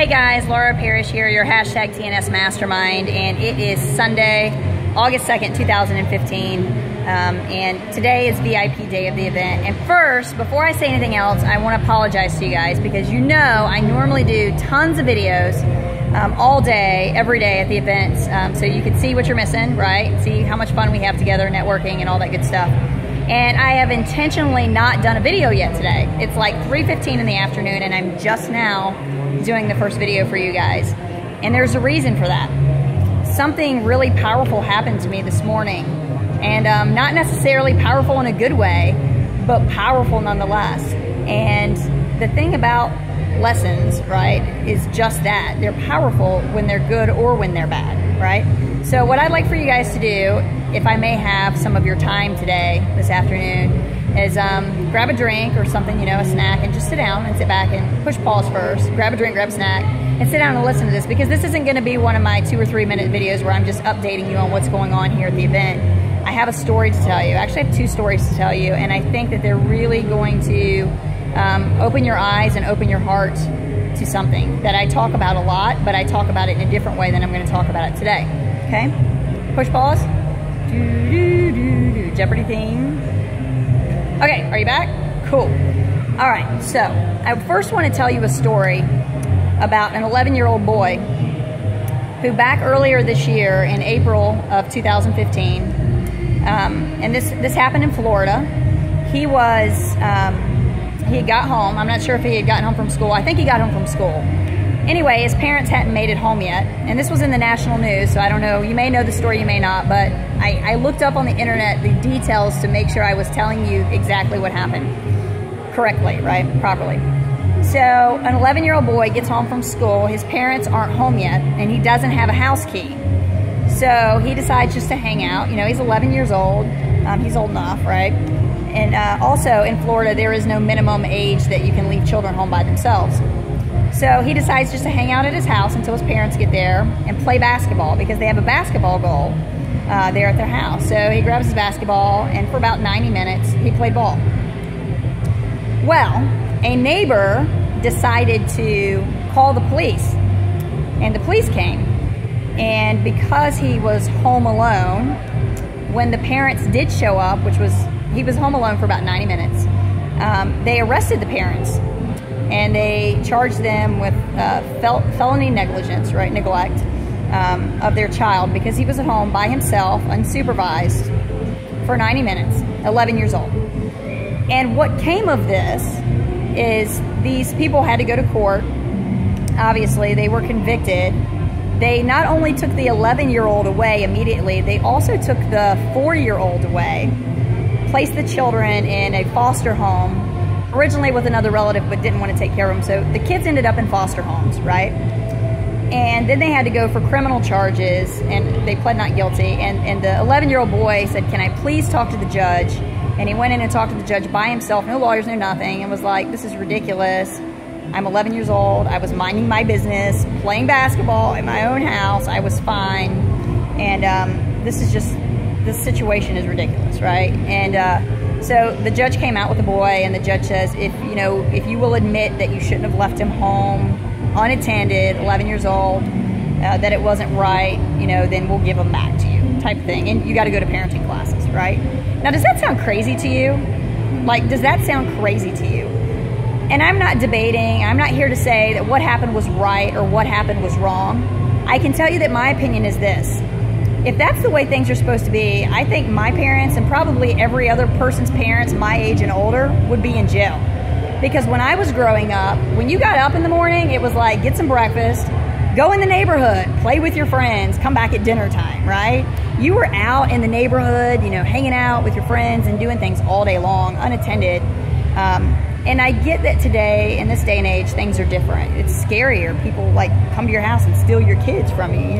Hey guys, Laura Parrish here, your hashtag TNS Mastermind, and it is Sunday, August 2nd, 2015, and today is VIP day of the event. And first, before I say anything else, I want to apologize to you guys because you know I normally do tons of videos all day, every day at the events, so you can see what you're missing, right? See how much fun we have together, networking and all that good stuff. And I have intentionally not done a video yet today. It's like 3:15 in the afternoon and I'm just now doing the first video for you guys. And there's a reason for that. Something really powerful happened to me this morning. And not necessarily powerful in a good way, but powerful nonetheless. And the thing about lessons, right, is just that. They're powerful when they're good or when they're bad, right? So what I'd like for you guys to do, if I may have some of your time today, this afternoon, is grab a drink or something, you know, a snack, and just sit down and sit back and push pause first, grab a drink, grab a snack, and sit down and listen to this, because this isn't gonna be one of my 2 or 3 minute videos where I'm just updating you on what's going on here at the event. I have a story to tell you. Actually, I have 2 stories to tell you, and I think that they're really going to open your eyes and open your heart to something that I talk about a lot, but I talk about it in a different way than I'm gonna talk about it today, okay? Push pause. Jeopardy theme. Okay, are you back? Cool. All right, so I first want to tell you a story about an 11-year-old boy who back earlier this year in April of 2015, and this happened in Florida. He had got home. I'm not sure if he had gotten home from school. I think he got home from school. Anyway, his parents hadn't made it home yet, and this was in the national news, so I don't know, you may know the story, you may not, but I looked up on the internet the details to make sure I was telling you exactly what happened correctly, right, properly. So an 11-year-old boy gets home from school, his parents aren't home yet, and he doesn't have a house key. So he decides just to hang out. You know, he's 11 years old, he's old enough, right? And also in Florida, there is no minimum age that you can leave children home by themselves. So he decides just to hang out at his house until his parents get there and play basketball, because they have a basketball goal there at their house. So he grabs his basketball, and for about 90 minutes, he played ball. Well, a neighbor decided to call the police, and the police came. And because he was home alone, when the parents did show up, he was home alone for about 90 minutes, they arrested the parents. And they charged them with felony negligence, right, neglect of their child, because he was at home by himself, unsupervised, for 90 minutes, 11 years old. And what came of this is these people had to go to court. Obviously, they were convicted. They not only took the 11-year-old away immediately, they also took the 4-year-old away, placed the children in a foster home, originally with another relative, but didn't want to take care of them. So the kids ended up in foster homes, right? And then they had to go for criminal charges, and they pled not guilty. And the 11-year-old boy said, "Can I please talk to the judge?" And he went in and talked to the judge by himself, no lawyers, no nothing, and was like, "This is ridiculous. I'm 11 years old. I was minding my business, playing basketball in my own house. I was fine. And this situation is ridiculous, right?" And so the judge came out with the boy, and the judge says, if you will admit that you shouldn't have left him home unattended, 11 years old, that it wasn't right, then we'll give him back to you, type of thing. And you got to go to parenting classes, right? Now, does that sound crazy to you? Like, does that sound crazy to you? And I'm not debating. I'm not here to say that what happened was right or what happened was wrong. I can tell you that my opinion is this. If that's the way things are supposed to be, I think my parents and probably every other person's parents my age and older would be in jail. Because when I was growing up, when you got up in the morning, it was like, get some breakfast, go in the neighborhood, play with your friends, come back at dinner time, right? You were out in the neighborhood, hanging out with your friends and doing things all day long, unattended. And I get that today, in this day and age, things are different. It's scarier. People like come to your house and steal your kids from you,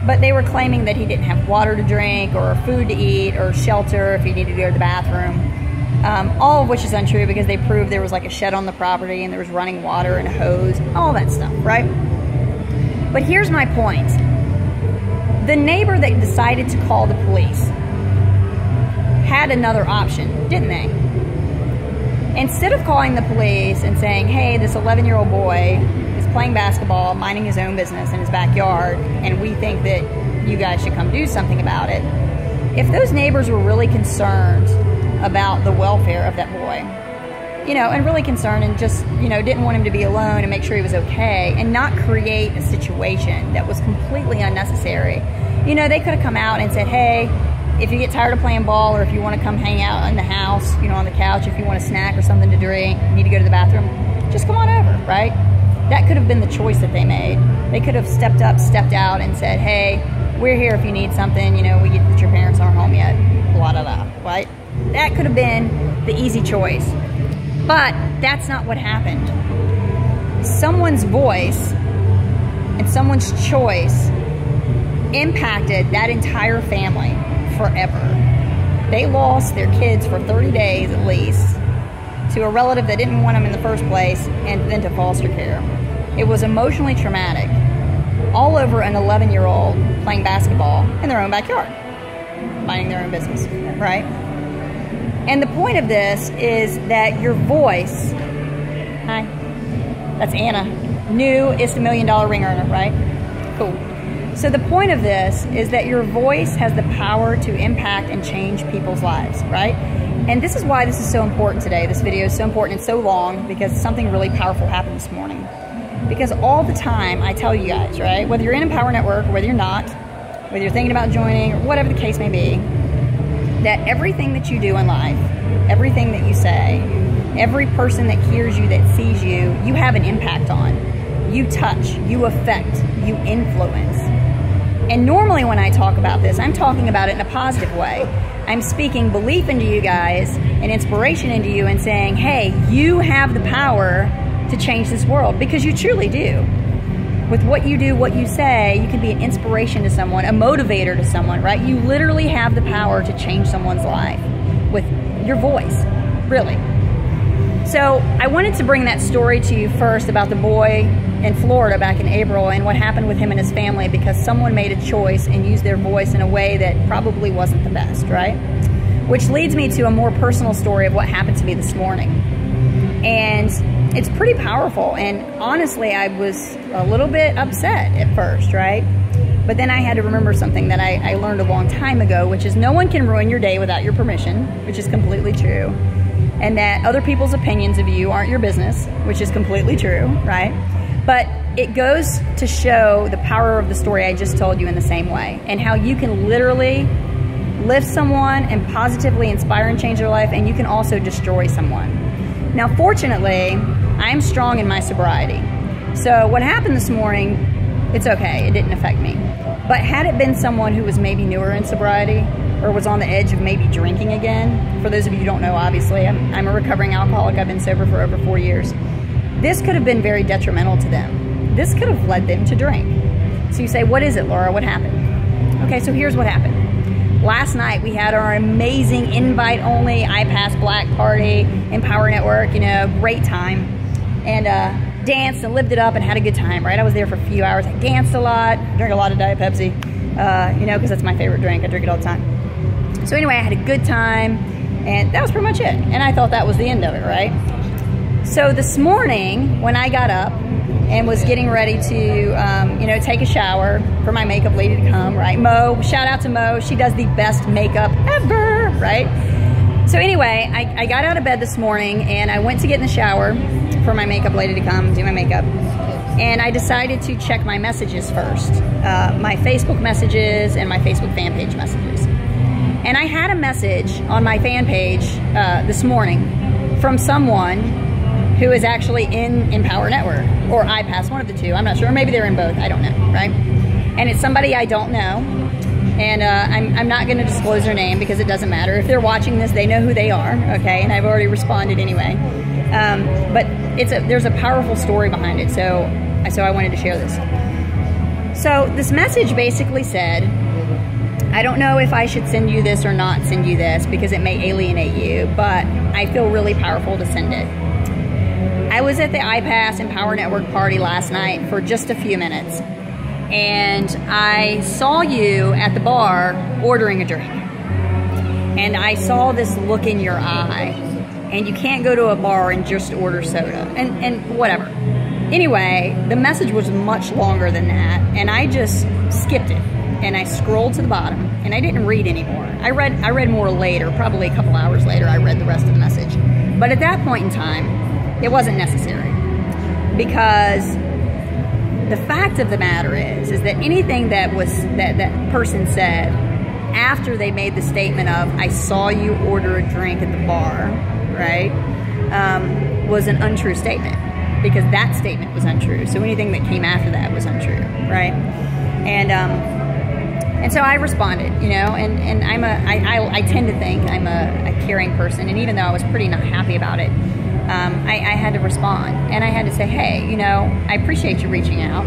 But they were claiming that he didn't have water to drink or food to eat or shelter if he needed to go to the bathroom. All of which is untrue, because they proved there was like a shed on the property and there was running water and a hose, all that stuff, right? But here's my point. The neighbor that decided to call the police had another option, didn't they? Instead of calling the police and saying, hey, this 11-year-old boy is playing basketball, minding his own business in his backyard, and we think that you guys should come do something about it. If those neighbors were really concerned about the welfare of that boy, you know, and really concerned and just, you know, didn't want him to be alone and make sure he was okay and not create a situation that was completely unnecessary, you know, they could have come out and said, hey, if you get tired of playing ball, or if you want to come hang out in the house, you know, on the couch, if you want a snack or something to drink, need to go to the bathroom, just come on over, right? That could have been the choice that they made. They could have stepped up, stepped out and said, hey, we're here if you need something, you know, we get that your parents aren't home yet, blah, blah, blah, right? That could have been the easy choice. But that's not what happened. Someone's voice and someone's choice impacted that entire family forever. They lost their kids for 30 days at least to a relative that didn't want them in the first place, and then to foster care. It was emotionally traumatic, all over an 11-year-old playing basketball in their own backyard, minding their own business, right? And the point of this is that your voice, hi, that's Anna, new is the $1 million ring earner, right? Cool. So the point of this is that your voice has the power to impact and change people's lives, right? And this is why this is so important today. This video is so important and so long, because something really powerful happened this morning. Because all the time I tell you guys, right, whether you're in Empower Network or whether you're not, whether you're thinking about joining or whatever the case may be, that everything that you do in life, everything that you say, every person that hears you, that sees you, you have an impact on. You touch, you affect, you influence. And normally when I talk about this, I'm talking about it in a positive way. I'm speaking belief into you guys and inspiration into you and saying, hey, you have the power to change this world, because you truly do. With what you do, what you say, you can be an inspiration to someone, a motivator to someone, right? You literally have the power to change someone's life with your voice, really. So I wanted to bring that story to you first about the boy in Florida back in April and what happened with him and his family, because someone made a choice and used their voice in a way that probably wasn't the best, right? Which leads me to a more personal story of what happened to me this morning. And it's pretty powerful, and honestly I was a little bit upset at first, right? But then I had to remember something that I learned a long time ago, which is no one can ruin your day without your permission, which is completely true. And that other people's opinions of you aren't your business, which is completely true, right? But it goes to show the power of the story I just told you in the same way, and how you can literally lift someone and positively inspire and change their life, and you can also destroy someone. Now, fortunately, I'm strong in my sobriety. So what happened this morning, it's okay, it didn't affect me. But had it been someone who was maybe newer in sobriety, or was on the edge of maybe drinking again, for those of you who don't know, obviously, I'm a recovering alcoholic. I've been sober for over 4 years. This could have been very detrimental to them. This could have led them to drink. So you say, what is it, Laura? What happened? Okay, so here's what happened. Last night we had our amazing invite-only iPass Black Party, Empower Network, you know, great time. And danced and lived it up and had a good time, right? I was there for a few hours. I danced a lot, drank a lot of Diet Pepsi, you know, because that's my favorite drink. I drink it all the time. So anyway, I had a good time, and that was pretty much it. And I thought that was the end of it, right? So this morning, when I got up and was getting ready to, you know, take a shower for my makeup lady to come, right? Mo, shout out to Mo. She does the best makeup ever, right? So anyway, I got out of bed this morning and I went to get in the shower for my makeup lady to come do my makeup. And I decided to check my messages first, my Facebook messages and my Facebook fan page messages. And I had a message on my fan page this morning from someone who is actually in Empower Network, or iPass, one of the two. I'm not sure, maybe they're in both, I don't know, right? And it's somebody I don't know, and I'm not gonna disclose their name because it doesn't matter. If they're watching this, they know who they are, okay? And I've already responded anyway. But there's a powerful story behind it, so I wanted to share this. So this message basically said, I don't know if I should send you this or not send you this because it may alienate you, but I feel really powerful to send it. I was at the iPass Empower Network party last night for just a few minutes, and I saw you at the bar ordering a drink, and I saw this look in your eye, and you can't go to a bar and just order soda, and whatever. Anyway, the message was much longer than that, and I just skipped it. And I scrolled to the bottom, and I didn't read anymore. I read more later, probably a couple hours later, I read the rest of the message. But at that point in time, it wasn't necessary. Because the fact of the matter is that anything that that person said after they made the statement of, I saw you order a drink at the bar, right, was an untrue statement. Because that statement was untrue. So anything that came after that was untrue, right? And so I responded, you know, and I tend to think I'm a caring person, and even though I was pretty not happy about it, I had to respond, and I had to say, hey, you know, I appreciate you reaching out,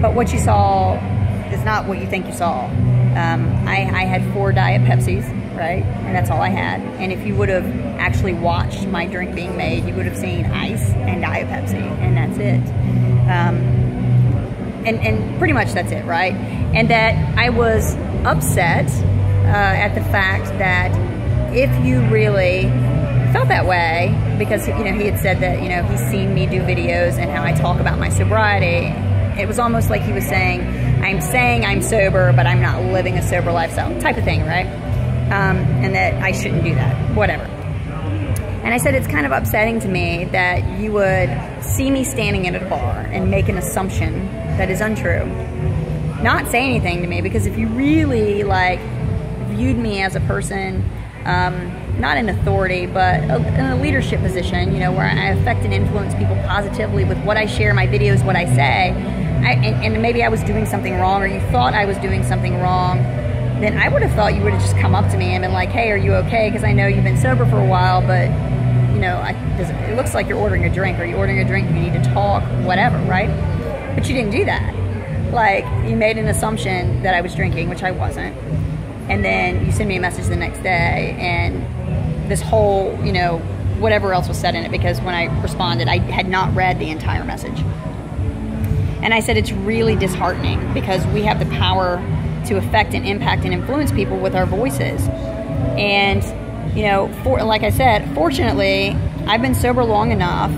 but what you saw is not what you think you saw. I had 4 Diet Pepsis, right, and that's all I had, and if you would have actually watched my drink being made, you would have seen ice and Diet Pepsi, and that's it. And pretty much that's it, right? And that I was upset at the fact that if you really felt that way, because, you know, he had said that, you know, he's seen me do videos and how I talk about my sobriety. It was almost like he was saying I'm sober, but I'm not living a sober lifestyle type of thing, right? And that I shouldn't do that, whatever. And I said, it's kind of upsetting to me that you would see me standing in a bar and make an assumption that is untrue. Not say anything to me, because if you really like viewed me as a person, not in authority, but in a leadership position, you know, where I affect and influence people positively with what I share in my videos, what I say, and maybe I was doing something wrong, or you thought I was doing something wrong, then I would have thought you would have just come up to me and been like, hey, are you okay? Because I know you've been sober for a while, but, you know, it looks like you're ordering a drink. Are you ordering a drink? Do you need to talk? Whatever, right? But you didn't do that. Like, you made an assumption that I was drinking, which I wasn't. And then you send me a message the next day, and this whole, you know, whatever else was said in it, because when I responded, I had not read the entire message. And I said, it's really disheartening, because we have the power to affect and impact and influence people with our voices. And, you know, like I said, fortunately, I've been sober long enough,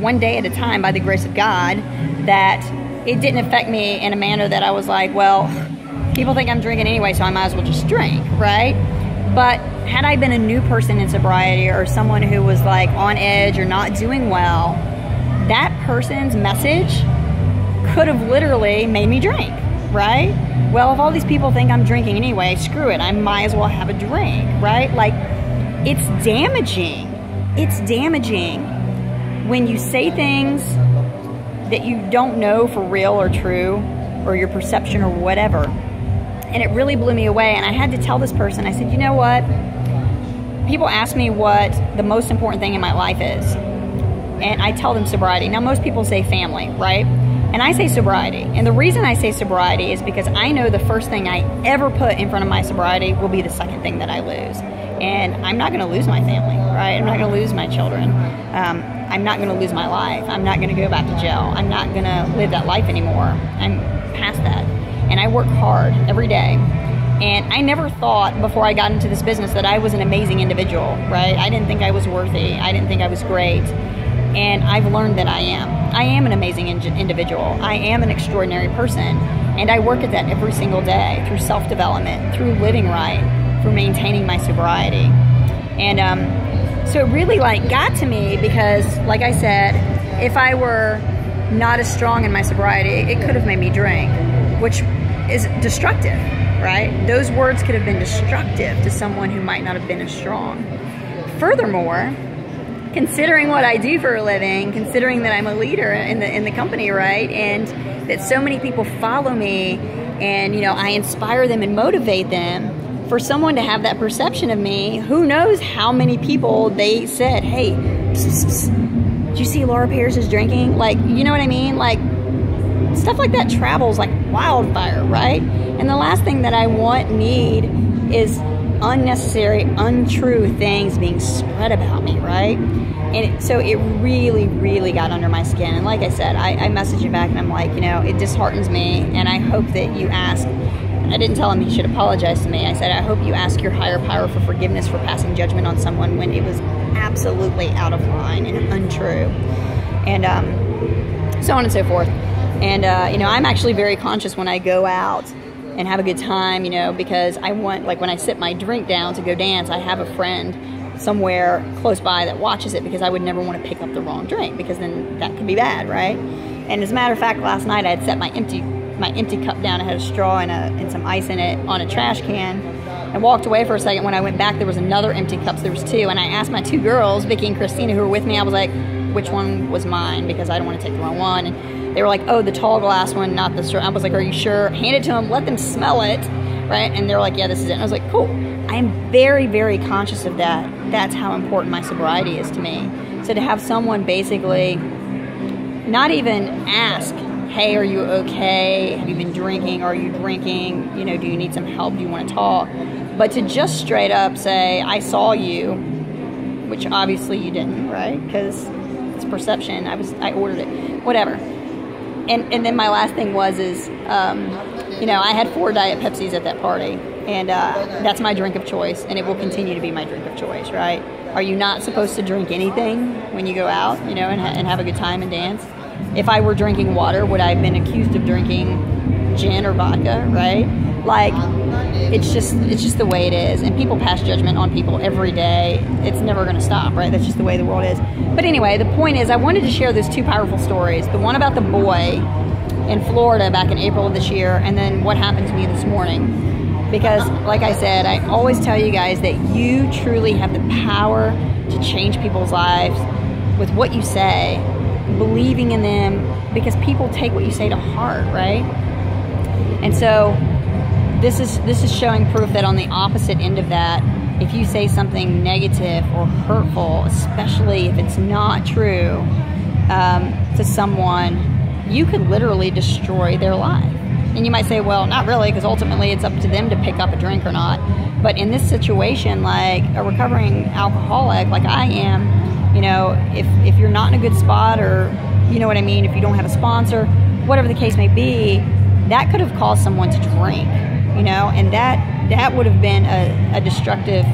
one day at a time by the grace of God, that it didn't affect me in a manner that I was like, well, people think I'm drinking anyway, so I might as well just drink, right? But had I been a new person in sobriety, or someone who was like on edge or not doing well, that person's message could have literally made me drink, right? Well, if all these people think I'm drinking anyway, screw it, I might as well have a drink, right? Like, it's damaging. It's damaging when you say things that you don't know for real or true, or your perception or whatever. And it really blew me away. And I had to tell this person, I said, you know what? People ask me what the most important thing in my life is. And I tell them sobriety. Now, most people say family, right? And I say sobriety. And the reason I say sobriety is because I know the first thing I ever put in front of my sobriety will be the second thing that I lose. And I'm not going to lose my family, right? I'm not going to lose my children. I'm not going to lose my life. I'm not going to go back to jail. I'm not going to live that life anymore. I'm past that. And I work hard every day. And I never thought before I got into this business that I was an amazing individual, right? I didn't think I was worthy. I didn't think I was great. And I've learned that I am. I am an amazing individual. I am an extraordinary person. And I work at that every single day through self-development, through living right, through maintaining my sobriety. And so it really like got to me because, like I said, if I were not as strong in my sobriety, it could have made me drink, which is destructive, right? Those words could have been destructive to someone who might not have been as strong. Furthermore, considering what I do for a living, considering that I'm a leader in the company, right, and that so many people follow me, and, you know, I inspire them and motivate them, for someone to have that perception of me, who knows how many people they said, hey, did you see Laura Pierce is drinking? Like, you know what I mean? Like, stuff like that travels like wildfire, right? And the last thing that I need is unnecessary, untrue things being spread about me, right? And so it really, really got under my skin. And like I said, I messaged him back and I'm like, you know, it disheartens me, and I hope that you ask. I didn't tell him he should apologize to me. I said, I hope you ask your higher power for forgiveness for passing judgment on someone when it was absolutely out of line and untrue. and so on and so forth. And you know, I'm actually very conscious when I go out and have a good time, you know, because I want, like when I sit my drink down to go dance, I have a friend somewhere close by that watches it, because I would never want to pick up the wrong drink, because then that could be bad, right? And as a matter of fact, last night I had set my empty cup down. I had a straw and some ice in it on a trash can, and walked away for a second. When I went back, there was another empty cup, so there was two. And I asked my two girls, Vicky and Christina, who were with me, I was like, which one was mine, because I don't want to take the wrong one. And they were like, oh, the tall glass one, not the straw. I was like, are you sure? Hand it to them, let them smell it, right? And they were like, yeah, this is it. And I was like, cool. I am very, very conscious of that. That's how important my sobriety is to me. So to have someone basically not even ask, hey, are you okay? Have you been drinking? Are you drinking? You know, do you need some help? Do you want to talk? But to just straight up say, I saw you, which obviously you didn't, right? Because it's perception. I ordered it, whatever. And then my last thing is, you know, I had 4 Diet Pepsis at that party, and that's my drink of choice, and it will continue to be my drink of choice, right? Are you not supposed to drink anything when you go out, you know, and have a good time and dance? If I were drinking water, would I have been accused of drinking gin or vodka, right? Like, it's just the way it is. And people pass judgment on people every day. It's never going to stop, right? That's just the way the world is. But anyway, the point is, I wanted to share those 2 powerful stories. The one about the boy in Florida back in April of this year, and then what happened to me this morning. Because, like I said, I always tell you guys that you truly have the power to change people's lives with what you say, believing in them, because people take what you say to heart, right? And so this is showing proof that on the opposite end of that, if you say something negative or hurtful, especially if it's not true, to someone, you could literally destroy their life. And you might say, well, not really, because ultimately it's up to them to pick up a drink or not. But in this situation, like a recovering alcoholic like I am, you know, if you're not in a good spot, or, you know what I mean, if you don't have a sponsor, whatever the case may be, that could have caused someone to drink, you know, and that would have been a destructive,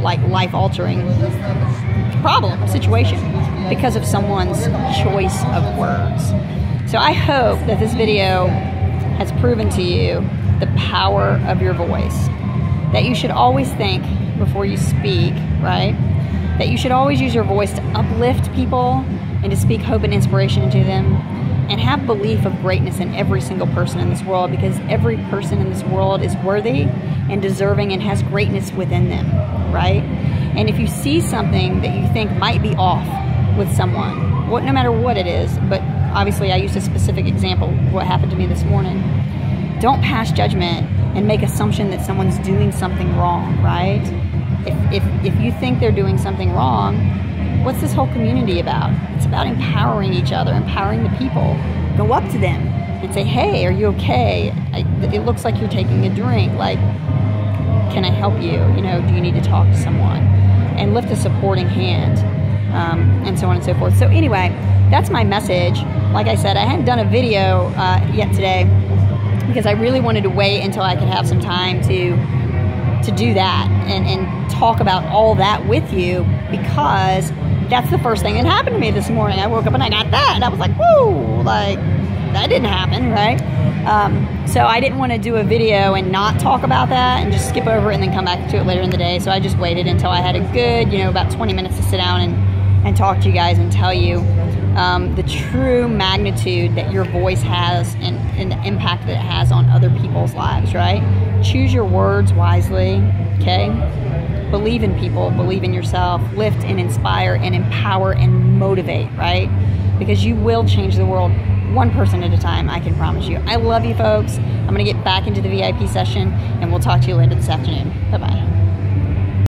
like life-altering problem, situation, because of someone's choice of words. So I hope that this video has proven to you the power of your voice, that you should always think before you speak, right? That you should always use your voice to uplift people and to speak hope and inspiration into them, and have belief of greatness in every single person in this world, because every person in this world is worthy and deserving and has greatness within them, right? And if you see something that you think might be off with someone, no matter what it is, but obviously I used a specific example of what happened to me this morning, don't pass judgment and make assumption that someone's doing something wrong, right? If you think they're doing something wrong, what's this whole community about? It's about empowering each other, empowering the people. Go up to them and say, hey, are you okay? It looks like you're taking a drink. Like, can I help you? You know, do you need to talk to someone? And lift a supporting hand, and so on and so forth. So anyway, that's my message. Like I said, I hadn't done a video yet today, because I really wanted to wait until I could have some time to do that and talk about all that with you, because that's the first thing that happened to me this morning. I woke up and I got that, and I was like, whoa, like, that didn't happen, right? So I didn't want to do a video and not talk about that and just skip over it and then come back to it later in the day. So I just waited until I had a good, you know, about 20 minutes to sit down and talk to you guys and tell you the true magnitude that your voice has and the impact that it has on other people's lives, right? Choose your words wisely, okay? Believe in people, believe in yourself, lift and inspire and empower and motivate, right? Because you will change the world one person at a time, I can promise you. I love you, folks. I'm going to get back into the VIP session, and we'll talk to you later this afternoon. Bye-bye.